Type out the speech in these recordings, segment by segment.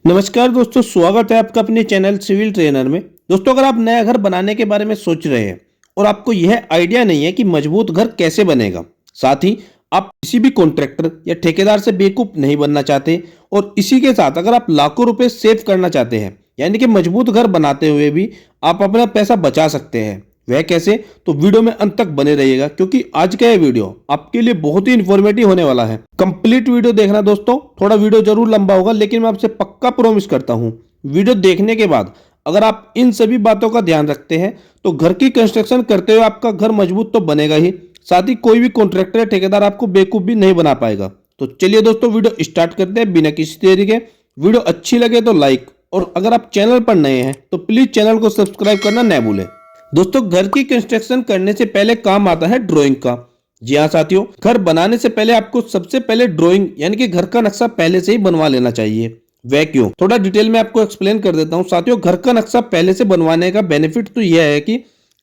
नमस्कार दोस्तों, स्वागत है आपका अपने चैनल सिविल ट्रेनर में। दोस्तों, अगर आप नया घर बनाने के बारे में सोच रहे हैं और आपको यह आइडिया नहीं है कि मजबूत घर कैसे बनेगा, साथ ही आप किसी भी कॉन्ट्रैक्टर या ठेकेदार से बेवकूफ नहीं बनना चाहते और इसी के साथ अगर आप लाखों रुपए सेव करना चाहते हैं, यानी कि मजबूत घर बनाते हुए भी आप अपना पैसा बचा सकते हैं, वह कैसे? तो वीडियो में अंत तक बने रहिएगा क्योंकि आज का यह वीडियो आपके लिए बहुत ही इंफॉर्मेटिव होने वाला है। कंप्लीट वीडियो देखना दोस्तों। थोड़ा वीडियो जरूर लंबा होगा लेकिन मैं आपसे पक्का प्रॉमिस करता हूं, वीडियो देखने के बाद अगर आप इन सभी बातों का ध्यान रखते हैं तो घर की कंस्ट्रक्शन करते हुए आपका घर मजबूत तो बनेगा ही, साथ ही कोई भी कॉन्ट्रैक्टर या ठेकेदार आपको बेवकूफ भी नहीं बना पाएगा। तो चलिए दोस्तों, वीडियो स्टार्ट करते हैं बिना किसी देरी के। वीडियो अच्छी लगे तो लाइक, और अगर आप चैनल पर नए हैं तो प्लीज चैनल को सब्सक्राइब करना न भूलें। दोस्तों, घर की कंस्ट्रक्शन करने से पहले काम आता है ड्राइंग का। जी हाँ साथियों, घर बनाने से पहले आपको सबसे पहले ड्राइंग यानी कि घर का नक्शा पहले से ही बनवा लेना चाहिए। वह क्यों? थोड़ा डिटेल में आपको एक्सप्लेन कर देता हूँ। साथियों, घर का नक्शा पहले से बनवाने का बेनिफिट तो यह है कि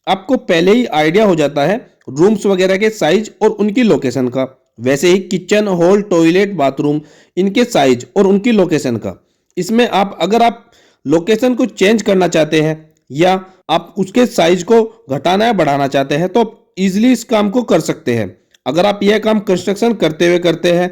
आपको पहले ही आइडिया हो जाता है रूम्स वगैरह के साइज और उनकी लोकेशन का। वैसे ही किचन, हॉल, टॉयलेट, बाथरूम, इनके साइज और उनकी लोकेशन का। इसमें अगर आप लोकेशन को चेंज करना चाहते हैं या आप उसके साइज को घटाना या बढ़ाना चाहते हैं तो इजीली इस काम को कर सकते हैं। अगर आप यह काम कंस्ट्रक्शन करते हुए करते हैं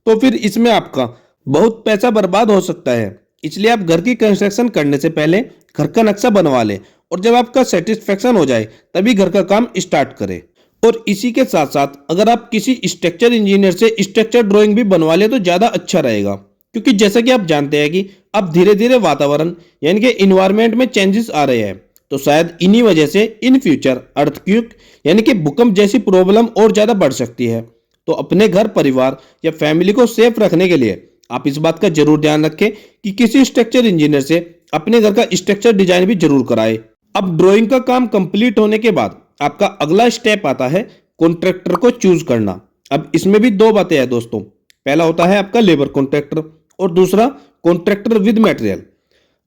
तो फिर इसमें आपका बहुत पैसा बर्बाद हो सकता है। इसलिए आप घर की कंस्ट्रक्शन करने से पहले घर का नक्शा बनवा लें और जब आपका सेटिस्फेक्शन हो जाए तभी घर का काम स्टार्ट करें। और इसी के साथ साथ अगर आप किसी स्ट्रक्चर इंजीनियर से स्ट्रक्चर ड्राइंग भी बनवा ले तो ज्यादा अच्छा रहेगा, क्योंकि जैसा कि आप जानते हैं कि अब धीरे धीरे वातावरण यानी कि इन्वायरमेंट में चेंजेस आ रहे हैं, तो शायद इन्हीं वजह से इन फ्यूचर अर्थक्वेक यानी कि भूकंप जैसी प्रॉब्लम और ज्यादा बढ़ सकती है। तो अपने घर, परिवार या फैमिली को सेफ रखने के लिए आप इस बात का जरूर ध्यान रखें कि किसी स्ट्रक्चर इंजीनियर से अपने घर का स्ट्रक्चर डिजाइन भी जरूर कराएं। अब ड्राइंग का काम कंप्लीट होने के बाद आपका अगला स्टेप आता है कॉन्ट्रैक्टर को चूज करना। अब इसमें भी दो बातें हैं दोस्तों। पहला होता है आपका लेबर कॉन्ट्रैक्टर और दूसरा कॉन्ट्रैक्टर विद मटेरियल।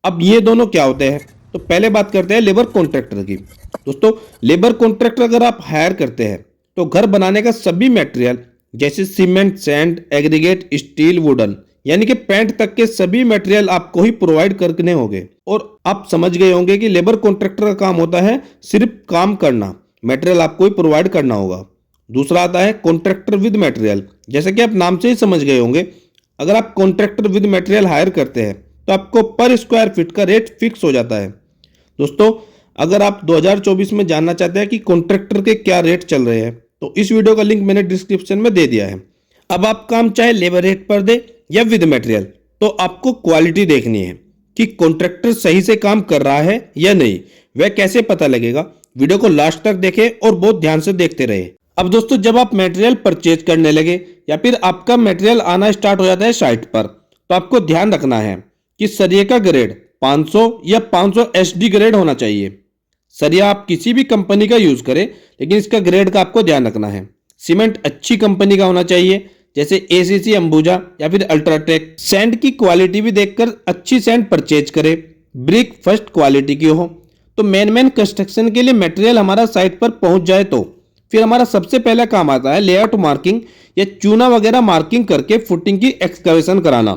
अब ये दोनों क्या होते हैं? तो पहले बात करते हैं लेबर कॉन्ट्रैक्टर की। दोस्तों, लेबर कॉन्ट्रैक्टर अगर आप हायर करते हैं तो घर बनाने का सभी मटेरियल जैसे cement, sand, aggregate, steel, wooden यानी कि पेंट तक के सभी मटेरियल आपको ही प्रोवाइड करने होंगे। और आप समझ गए होंगे कि लेबर कॉन्ट्रैक्टर का काम होता है सिर्फ काम करना, मटेरियल आपको ही प्रोवाइड करना होगा। दूसरा आता है कॉन्ट्रैक्टर विद मटेरियल। जैसे कि आप नाम से ही समझ गए होंगे, अगर आप कॉन्ट्रैक्टर विद मटेरियल हायर करते हैं तो आपको पर स्क्वायर फीट का रेट फिक्स हो जाता है। दोस्तों, अगर आप 2024 में जानना चाहते हैं कि कॉन्ट्रैक्टर के क्या रेट चल रहे हैं तो इस वीडियो का लिंक मैंने डिस्क्रिप्शन में दे दिया है। अब आप काम चाहे लेबर रेट पर दे या विद मटेरियल, तो आपको क्वालिटी देखनी है कि कॉन्ट्रैक्टर सही से काम कर रहा है या नहीं। वह कैसे पता लगेगा? वीडियो को लास्ट तक देखें और बहुत ध्यान से देखते रहे। अब दोस्तों, जब आप मटेरियल परचेज करने लगे या फिर आपका मटेरियल आना स्टार्ट हो जाता है साइट पर, तो आपको ध्यान रखना है कि सरिये का ग्रेड 500 या 500 एसडी ग्रेड होना चाहिए। सरिया आप किसी भी कंपनी का यूज करें लेकिन इसका ग्रेड का आपको ध्यान रखना है। सीमेंट अच्छी कंपनी का होना चाहिए जैसे एसीसी, अंबुजा या फिर अल्ट्राटेक। सैंड की क्वालिटी भी देखकर अच्छी सैंड परचेज करें। ब्रिक फर्स्ट क्वालिटी की हो। तो मेन कंस्ट्रक्शन के लिए मटेरियल हमारा साइट पर पहुंच जाए तो फिर हमारा सबसे पहला काम आता है लेआउट मार्किंग या चूना वगैरह मार्किंग करके फुटिंग की एक्सकवेशन कराना।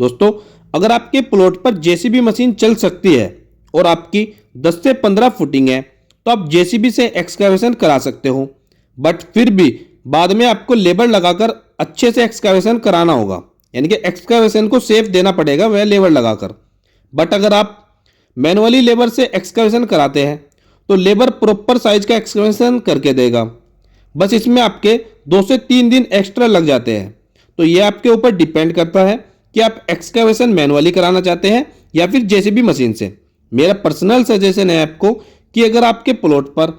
दोस्तों, अगर आपके प्लॉट पर जेसीबी मशीन चल सकती है और आपकी 10 से 15 फुटिंग है तो आप जेसीबी से एक्सकवेशन करा सकते हो, बट फिर भी बाद में आपको लेबर लगाकर अच्छे से एक्सकवेशन कराना होगा, यानी कि एक्सकवेशन को सेफ देना पड़ेगा वह लेबर लगाकर। बट अगर आप मैनुअली लेबर से एक्सकवेशन कराते हैं तो लेबर प्रॉपर साइज का एक्सकवेशन करके देगा, बस इसमें आपके 2 से 3 दिन एक्स्ट्रा लग जाते हैं। तो ये आपके ऊपर डिपेंड करता है कि आप एक्सकवेशन मैनुअली कराना चाहते हैं या फिर जेसीबी मशीन से। मेरा पर्सनल सजेशन है आपको कि अगर आपके प्लॉट पर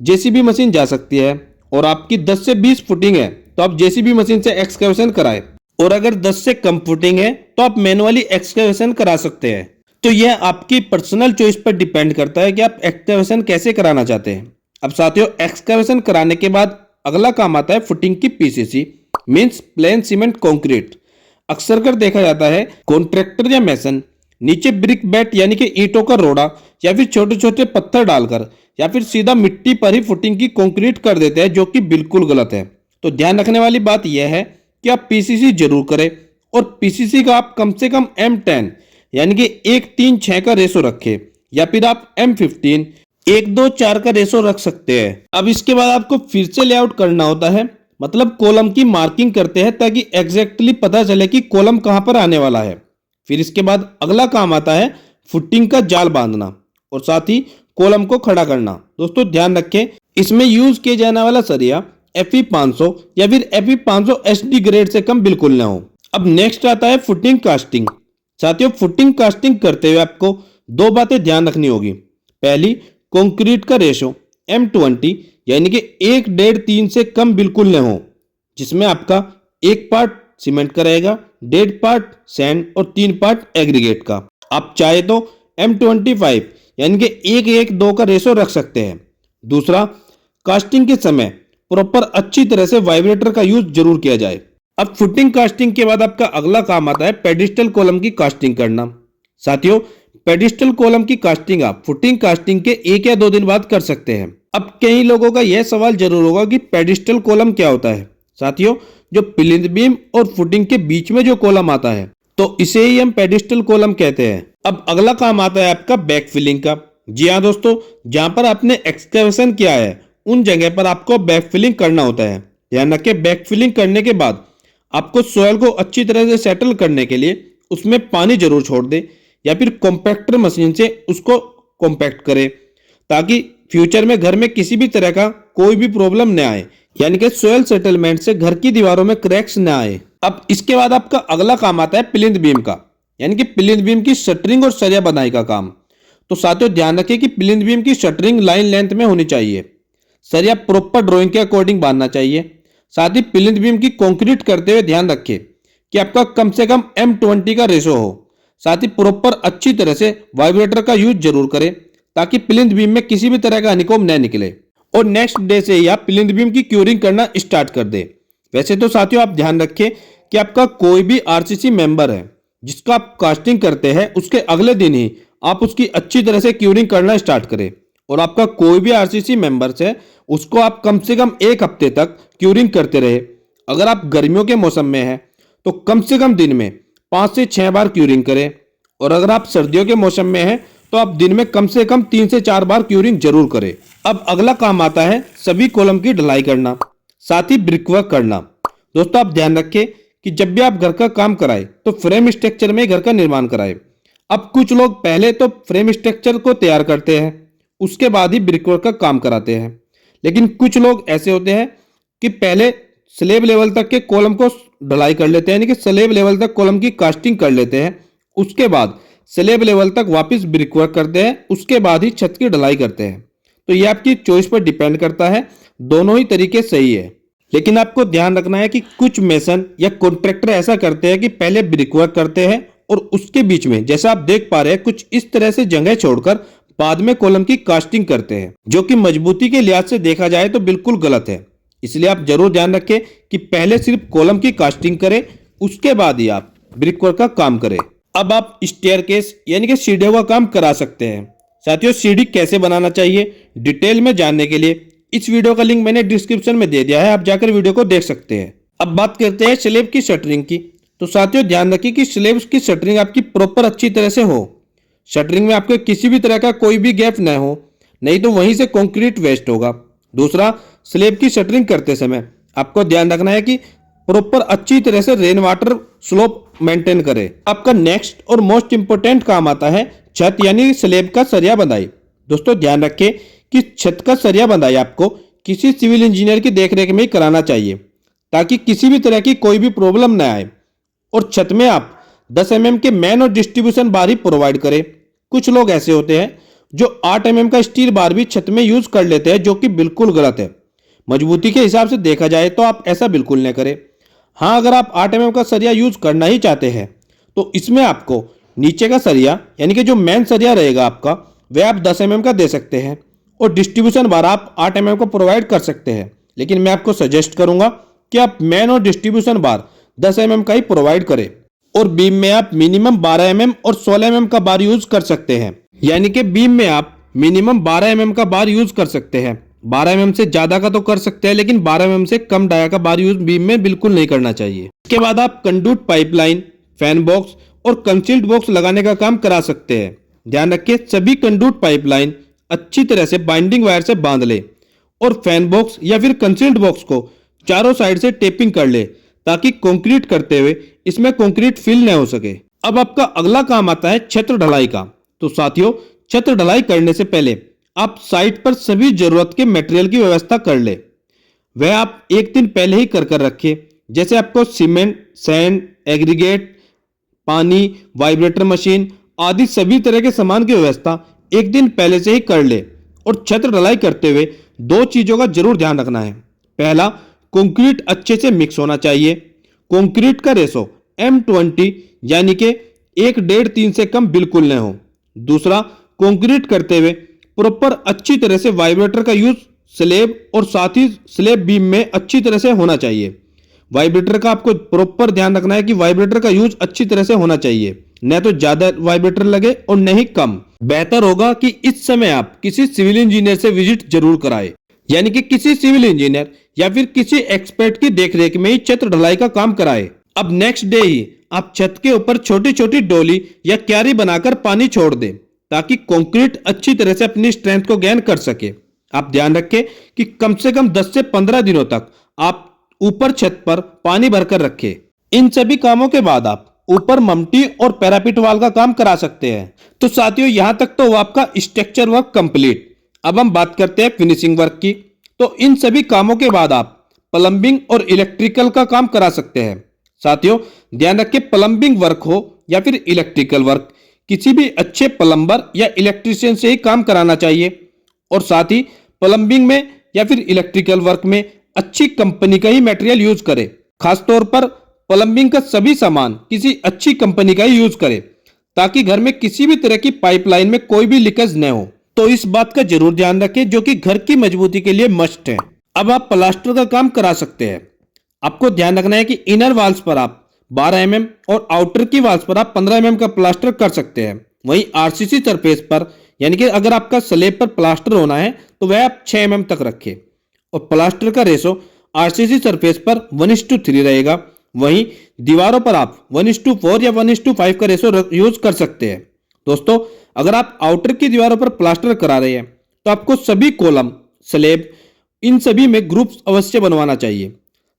जेसीबी मशीन जा सकती है और आपकी 10 से 20 फुटिंग है तो आप जेसीबी मशीन से एक्सकवेशन कराएं, और अगर 10 से कम फुटिंग है तो आप मैनुअली एक्सकवेशन करा सकते हैं। तो यह आपकी पर्सनल चॉइस पर डिपेंड करता है कि आप एक्सकवेशन कैसे कराना चाहते हैं। अब साथियों, एक्सकवेशन कराने के बाद अगला काम आता है फुटिंग की PCC means plane cement concrete. अक्सर कर देखा जाता है कॉन्ट्रैक्टर या मैसन नीचे ब्रिक बैट यानी कि ईंटों का रोड़ा या फिर छोटे छोटे पत्थर डालकर या फिर सीधा मिट्टी पर ही फुटिंग की कंक्रीट कर देते हैं, जो कि बिल्कुल गलत है। तो ध्यान रखने वाली बात यह है कि आप पीसीसी जरूर करें और पीसीसी का आप कम से कम M10 यानी कि 1:3:6 का रेशो रखे, या फिर आप M15 1:2:4 का रेशो रख सकते हैं। अब इसके बाद आपको फिर से लेआउट करना होता है, मतलब कॉलम की मार्किंग करते हैं ताकि एग्जैक्टली पता चले कि कॉलम कहां पर आने वाला है। फिर इसके बाद अगला काम आता है फुटिंग का जाल बांधना और साथ ही कॉलम को खड़ा करना। दोस्तों ध्यान रखें, इसमें यूज किया जाने वाला सरिया FE 500 या फिर FE 500 SD ग्रेड से कम बिल्कुल ना हो। अब नेक्स्ट आता है फुटिंग कास्टिंग। साथियों, फुटिंग कास्टिंग करते हुए आपको दो बातें ध्यान रखनी होगी। पहली, कंक्रीट का रेशो M20 यानी कि 1:3 से कम बिल्कुल न हो, जिसमें आपका 1 पार्ट सीमेंट का रहेगा, 1.5 पार्ट सैंड और 3 पार्ट एग्रीगेट का। आप चाहे तो M25 यानी कि 1:1:2 का रेशो रख सकते हैं। दूसरा, कास्टिंग के समय प्रॉपर अच्छी तरह से वाइब्रेटर का यूज जरूर किया जाए। अब फुटिंग कास्टिंग के बाद आपका अगला काम आता है पेडिस्टल कॉलम की कास्टिंग करना। साथियों, पेडिस्टल कॉलम की कास्टिंग आप फुटिंग कास्टिंग के 1 या 2 दिन बाद कर सकते हैं। अब कई लोगों का यह सवाल जरूर होगा कि पेडिस्टल कॉलम क्या होता है। साथियों, जो प्लिंथ बीम और फुटिंग के बीच में जो कॉलम आता है, तो इसे ही हम पेडिस्टल कॉलम कहते हैं। अब अगला काम आता है आपका बैक फिलिंग का। जी हाँ दोस्तों, जहां पर आपने एक्सकैवेशन किया है उन जगह पर आपको बैक फिलिंग करना होता है। ध्यान रखें, बैक फिलिंग करने के बाद आपको सॉइल को अच्छी तरह से सेटल करने के लिए उसमें पानी जरूर छोड़ दे या फिर कॉम्पैक्टर मशीन से उसको कॉम्पैक्ट करे, ताकि फ्यूचर में घर में किसी भी तरह का कोई भी प्रॉब्लम न आए, यानी कि सॉइल सेटलमेंट से घर की दीवारों में क्रैक्स न आए। अब इसके बाद आपका अगला काम आता है प्लिंथ बीम का, यानी कि प्लिंथ बीम की शटरिंग और सरिया बंधाई का काम। तो साथियों ध्यान रखें कि प्लिंथ बीम की शटरिंग लाइन लेंथ में होनी चाहिए, सरिया प्रॉपर ड्राइंग के अकॉर्डिंग बांधना चाहिए। साथ ही प्लिंथ बीम की कंक्रीट करते हुए ध्यान रखें कि आपका कम से कम M20 का रेशो हो। साथ ही प्रॉपर अच्छी तरह से वाइब्रेटर का यूज जरूर करें ताकि प्लिंथ बीम में किसी भी तरह का हनीकॉम्ब न निकले, और नेक्स्ट डे से ही आप प्लिंथ बीम की क्यूरिंग करना स्टार्ट कर दे। वैसे तो साथियों आप ध्यान रखें कि आपका कोई भी RCC मेंबर है जिसका आप कास्टिंग करते हैं, उसके अगले दिन ही आप उसकी अच्छी तरह से क्यूरिंग करना स्टार्ट करें। और आपका कोई भी RCC मेंबर्स है उसको आप कम से कम 1 हफ्ते तक क्यूरिंग करते रहे। अगर आप गर्मियों के मौसम में हैं तो कम से कम दिन में 5 से 6 बार क्यूरिंग करें, और अगर आप सर्दियों के मौसम में हैं तो आप दिन में कम से कम 3 से 4 बार क्यूरिंग जरूर करें। अब अगला काम आता है सभी कॉलम की ढलाई करना, साथ ही ब्रिकवर्क करना। दोस्तों आप ध्यान रखें कि जब भी आप घर का काम कराए तो फ्रेम स्ट्रक्चर में घर का निर्माण कराए। अब कुछ लोग पहले तो फ्रेम स्ट्रक्चर को तैयार करते हैं, उसके बाद ही ब्रिकवर्क का काम कराते हैं, लेकिन कुछ लोग ऐसे होते हैं कि पहले स्लेब लेवल तक के कॉलम को ढलाई कर लेते हैं, यानी कि स्लेब लेवल तक कॉलम की कास्टिंग कर लेते हैं, उसके बाद स्लेब लेवल तक वापस ब्रिकवर्क करते हैं, उसके बाद ही छत की ढलाई करते हैं। तो ये आपकी चॉइस पर डिपेंड करता है, दोनों ही तरीके सही है। लेकिन आपको ध्यान रखना है कि कुछ मेसन या कॉन्ट्रैक्टर ऐसा करते हैं कि पहले ब्रिकवर्क करते हैं और उसके बीच में, जैसा आप देख पा रहे हैं, कुछ इस तरह से जगह छोड़कर बाद में कॉलम की कास्टिंग करते हैं, जो कि मजबूती के लिहाज से देखा जाए तो बिल्कुल गलत है। इसलिए आप जरूर ध्यान रखें कि पहले सिर्फ कॉलम की कास्टिंग करें, उसके बाद ही आप ब्रिकवर्क का काम करें। अब आप स्टेयरकेस यानी कि सीढ़ियों का काम करा सकते हैं। साथियों, सीढ़ी कैसे बनाना चाहिए डिटेल में जानने के लिए इस वीडियो का लिंक मैंने डिस्क्रिप्शन में दे दिया है, आप जाकर वीडियो को देख सकते हैं। अब बात करते हैं स्लेब की शटरिंग की। तो साथियों ध्यान रखिए कि स्लेब की शटरिंग आपकी प्रॉपर अच्छी तरह से हो। शटरिंग में आपके किसी भी तरह का कोई भी गैप न हो, नहीं तो वहीं से कंक्रीट वेस्ट होगा। दूसरा, स्लेब की शटरिंग करते समय आपको ध्यान रखना है कि प्रॉपर अच्छी तरह से रेन वाटर स्लोप मेंटेन करें। आपका नेक्स्ट और मोस्ट इंपोर्टेंट काम आता है छत यानी स्लेब का सरिया बंधाई। दोस्तों ध्यान रखें कि छत का सरिया बंधाई आपको किसी सिविल इंजीनियर की देखरेख में ही कराना चाहिए, ताकि किसी भी तरह की कोई भी प्रॉब्लम न आए। और छत में आप 10 mm के मैन और डिस्ट्रीब्यूशन बार ही प्रोवाइड करें। कुछ लोग ऐसे होते हैं जो 8 mm का स्टील बार भी छत में यूज कर लेते हैं, जो कि बिल्कुल गलत है। मजबूती के हिसाब से देखा जाए तो आप ऐसा बिल्कुल न करें। हाँ, अगर आप 8 mm का सरिया यूज करना ही चाहते हैं तो इसमें आपको नीचे का सरिया यानी कि जो मेन सरिया रहेगा आपका, वह आप 10 mm का दे सकते हैं, और डिस्ट्रीब्यूशन बार आप 8 mm को प्रोवाइड कर सकते हैं। लेकिन मैं आपको सजेस्ट करूंगा कि आप मेन और डिस्ट्रीब्यूशन बार 10 mm का ही प्रोवाइड करें, और बीम में आप मिनिमम 12 mm और 16 mm का बार यूज कर सकते हैं। यानी कि बीम में आप मिनिमम 12 mm का बार यूज कर सकते हैं। 12 mm से ज्यादा का तो कर सकते हैं, लेकिन 12 mm से कम डाया का बार यूज बीम में बिल्कुल नहीं करना चाहिए। इसके बाद आप कंडूट पाइपलाइन, फैन बॉक्स और कंसील्ड बॉक्स लगाने का काम करा सकते हैं। ध्यान रखिए सभी कंडक्ट पाइपलाइन अच्छी तरह से बाइंडिंग वायर से बांध ले और फैन बॉक्स या फिर कंसील्ड बॉक्स को चारों साइड से टेपिंग कर ले ताकि कंक्रीट करते हुए इसमें कंक्रीट फिल न हो सके। अब आपका अगला काम आता है छत ढलाई का। तो साथियों छत ढलाई करने से पहले आप साइट पर सभी जरूरत के मटेरियल की व्यवस्था कर ले। वह आप एक दिन पहले ही कर रखें, जैसे आपको सीमेंट, सैंड, एग्रीगेट, पानी, वाइब्रेटर मशीन आदि सभी तरह के सामान की व्यवस्था एक दिन पहले से ही कर ले। और छत ढलाई करते हुए दो चीजों का जरूर ध्यान रखना है। पहला, कंक्रीट अच्छे से मिक्स होना चाहिए। कंक्रीट का रेशो M20 यानी कि 1.5-3 से कम बिल्कुल न हो। दूसरा, कंक्रीट करते हुए प्रॉपर अच्छी तरह से वाइब्रेटर का यूज स्लेब और साथ ही स्लेब बीम में अच्छी तरह से होना चाहिए। वाइब्रेटर का आपको प्रॉपर ध्यान रखना है कि वाइब्रेटर का यूज अच्छी तरह से होना चाहिए, न तो ज्यादा वाइब्रेटर लगे और न ही कम। बेहतर होगा कि इस समय आप किसी सिविल इंजीनियर से विजिट जरूर कराएं, यानी कि किसी सिविल इंजीनियर या फिर किसी एक्सपर्ट की देखरेख में ही छत ढलाई का काम कराएं। अब नेक्स्ट डे ही आप छत के ऊपर छोटी छोटी डोली या क्यारी बनाकर पानी छोड़ दें ताकि कंक्रीट अच्छी तरह से अपनी स्ट्रेंथ को गेन कर सके। आप ध्यान रखें कि कम से कम 10 से 15 दिनों तक आप ऊपर छत पर पानी भरकर रखें। इन सभी कामों के बाद आप ऊपर ममटी और पैरापिट वाल का काम करा सकते हैं। तो साथियों यहां तक तो आपका स्ट्रक्चर वर्क कंप्लीट। अब हम बात करते हैं फिनिशिंग वर्क की। तो इन सभी कामों के बाद आप प्लम्बिंग और इलेक्ट्रिकल का काम करा सकते हैं। साथियों ध्यान रखें प्लम्बिंग वर्क हो या फिर इलेक्ट्रिकल वर्क, किसी भी अच्छे प्लम्बर या इलेक्ट्रिशियन से ही काम कराना चाहिए। और साथ ही प्लम्बिंग में या फिर इलेक्ट्रिकल वर्क में अच्छी कंपनी का ही मटेरियल यूज करें। खासतौर पर प्लम्बिंग का सभी सामान किसी अच्छी कंपनी का ही यूज करें ताकि घर में किसी भी तरह की पाइपलाइन में कोई भी लीकेज न हो। तो इस बात का जरूर ध्यान रखें जो कि घर की मजबूती के लिए मस्ट है। अब आप प्लास्टर का काम करा सकते हैं। आपको ध्यान रखना है कि इनर वाल्स पर आप 12 mm और आउटर की वाल्स पर आप 15 mm का प्लास्टर कर सकते हैं। वहीं आरसीसी सरफेस पर यानी कि अगर आपका स्लेब पर प्लास्टर होना है तो वह आप 6 mm तक रखें और प्लास्टर का रेशो आरसीसी सरफेस पर 1:3 रहेगा। वहीं दीवारों पर आप 1:4 या 1:5 का रेशो यूज कर सकते हैं। दोस्तों अगर आप आउटर की दीवारों पर प्लास्टर करा रहे हैं तो आपको सभी कॉलम, स्लेब इन सभी में ग्रुप्स अवश्य बनवाना चाहिए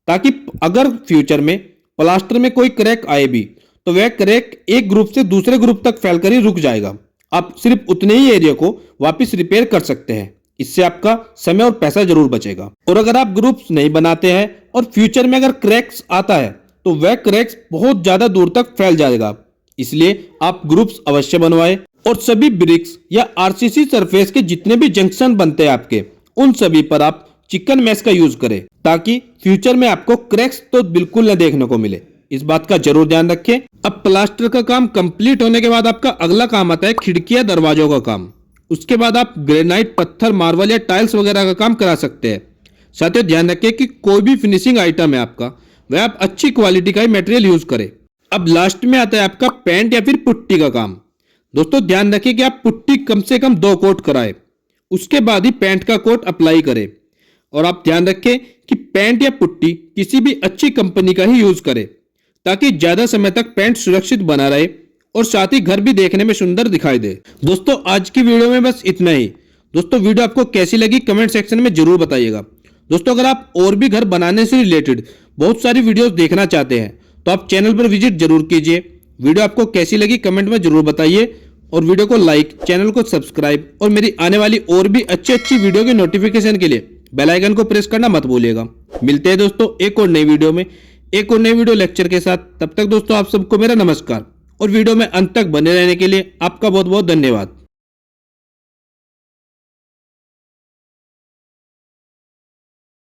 ताकि अगर फ्यूचर में प्लास्टर में कोई क्रैक आए भी तो वह क्रैक एक ग्रुप से दूसरे ग्रुप तक फैलकर ही रुक जाएगा। आप सिर्फ उतने ही एरिया को वापस रिपेयर कर सकते हैं। इससे आपका समय और पैसा जरूर बचेगा। और अगर आप ग्रुप्स नहीं बनाते हैं और फ्यूचर में अगर क्रैक्स आता है तो वह क्रैक्स बहुत ज्यादा दूर तक फैल जाएगा। इसलिए आप ग्रुप्स अवश्य बनवाएं और सभी ब्रिक्स या आरसीसी सरफेस के जितने भी जंक्शन बनते हैं आपके, उन सभी पर आप चिकन मैश का यूज करें ताकि फ्यूचर में आपको क्रैक्स तो बिल्कुल न देखने को मिले। इस बात का जरूर ध्यान रखें। अब प्लास्टर का काम कंप्लीट होने के बाद आपका अगला काम आता है खिड़कियां दरवाजों का काम। उसके बाद आप ग्रेनाइट, पत्थर, मार्बल या टाइल्स वगैरह का काम करा सकते हैं। साथ ही ध्यान रखें कि कोई भी फिनिशिंग आइटम है आपका वह आप अच्छी क्वालिटी का ही मटेरियल यूज करें। अब लास्ट में आता है आपका पेंट या फिर पुट्टी का काम। दोस्तों ध्यान रखें कि आप पुट्टी कम से कम 2 कोट कराएं, उसके बाद ही पेंट का कोट अप्लाई करें। और आप ध्यान रखें कि पेंट या पुट्टी किसी भी अच्छी कंपनी का ही यूज करें ताकि ज्यादा समय तक पेंट सुरक्षित बना रहे और साथ ही घर भी देखने में सुंदर दिखाई दे। दोस्तों आज की वीडियो में बस इतना ही। दोस्तों वीडियो आपको कैसी लगी कमेंट सेक्शन में जरूर बताइएगा। दोस्तों अगर आप और भी घर बनाने से रिलेटेड बहुत सारी वीडियोस देखना चाहते हैं तो आप चैनल पर विजिट जरूर कीजिए। वीडियो आपको कैसी लगी कमेंट में जरूर बताइए और वीडियो को लाइक, चैनल को सब्सक्राइब और मेरी आने वाली और भी अच्छी वीडियो के नोटिफिकेशन के लिए बेल आइकन को प्रेस करना मत भूलिएगा। मिलते हैं दोस्तों एक और नई वीडियो में, एक और नई वीडियो लेक्चर के साथ। तब तक दोस्तों आप सबको मेरा नमस्कार और वीडियो में अंत तक बने रहने के लिए आपका बहुत बहुत धन्यवाद।